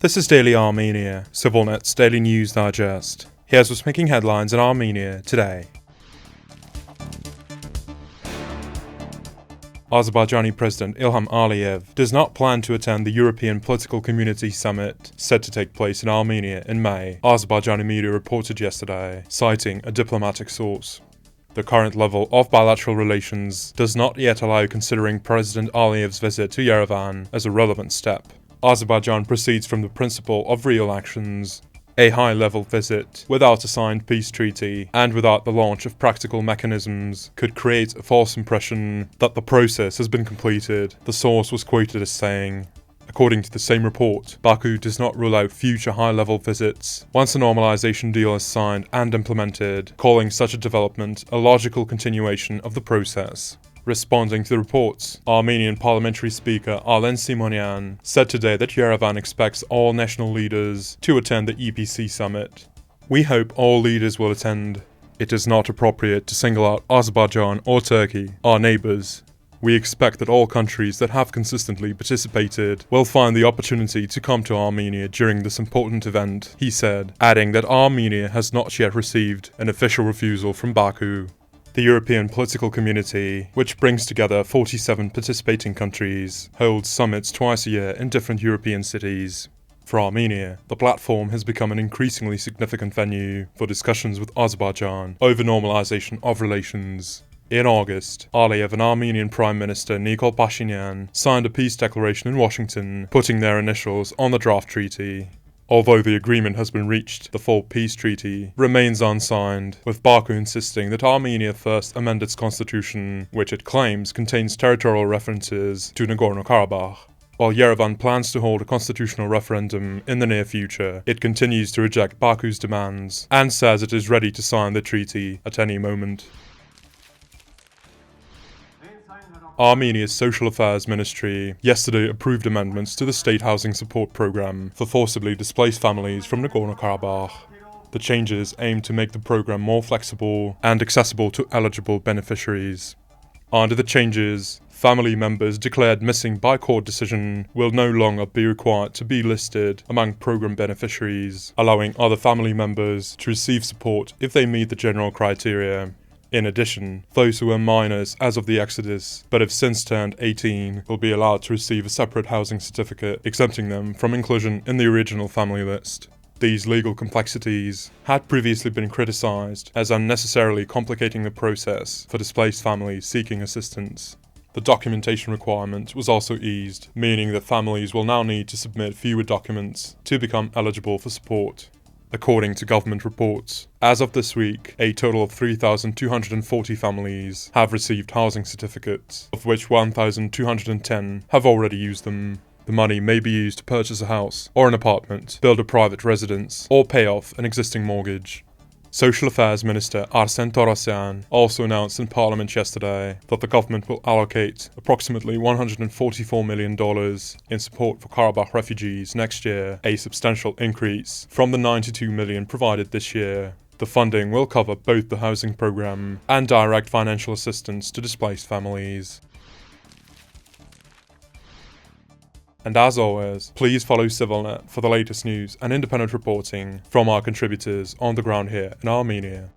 This is Daily Armenia, CivilNet's daily news digest. Here's what's making headlines in Armenia today. Azerbaijani President Ilham Aliyev does not plan to attend the European Political Community Summit set to take place in Armenia in May, Azerbaijani media reported yesterday, citing a diplomatic source. The current level of bilateral relations does not yet allow considering President Aliyev's visit to Yerevan as a relevant step. Azerbaijan proceeds from the principle of real actions. A high-level visit without a signed peace treaty and without the launch of practical mechanisms could create a false impression that the process has been completed, the source was quoted as saying. According to the same report, Baku does not rule out future high-level visits once a normalization deal is signed and implemented, calling such a development a logical continuation of the process. Responding to the reports, Armenian parliamentary speaker Alen Simonyan said today that Yerevan expects all national leaders to attend the EPC summit. We hope all leaders will attend. It is not appropriate to single out Azerbaijan or Turkey, our neighbors. We expect that all countries that have consistently participated will find the opportunity to come to Armenia during this important event, he said, adding that Armenia has not yet received an official refusal from Baku. The European political community, which brings together 47 participating countries, holds summits twice a year in different European cities. For Armenia, the platform has become an increasingly significant venue for discussions with Azerbaijan over normalization of relations. In August, Aliyev and Armenian Prime Minister Nikol Pashinyan signed a peace declaration in Washington, putting their initials on the draft treaty. Although the agreement has been reached, the full peace treaty remains unsigned, with Baku insisting that Armenia first amend its constitution, which it claims contains territorial references to Nagorno-Karabakh. While Yerevan plans to hold a constitutional referendum in the near future, it continues to reject Baku's demands and says it is ready to sign the treaty at any moment. Armenia's Social Affairs Ministry yesterday approved amendments to the state housing support program for forcibly displaced families from Nagorno-Karabakh. The changes aim to make the program more flexible and accessible to eligible beneficiaries. Under the changes, family members declared missing by court decision will no longer be required to be listed among program beneficiaries, allowing other family members to receive support if they meet the general criteria. In addition, those who were minors as of the exodus, but have since turned 18, will be allowed to receive a separate housing certificate, exempting them from inclusion in the original family list. These legal complexities had previously been criticized as unnecessarily complicating the process for displaced families seeking assistance. The documentation requirement was also eased, meaning that families will now need to submit fewer documents to become eligible for support. According to government reports, as of this week, a total of 3,240 families have received housing certificates, of which 1,210 have already used them. The money may be used to purchase a house or an apartment, build a private residence, or pay off an existing mortgage. Social Affairs Minister Arsen Torosyan also announced in Parliament yesterday that the government will allocate approximately $144 million in support for Karabakh refugees next year, a substantial increase from the $92 million provided this year. The funding will cover both the housing program and direct financial assistance to displaced families. And as always, please follow CivilNet for the latest news and independent reporting from our contributors on the ground here in Armenia.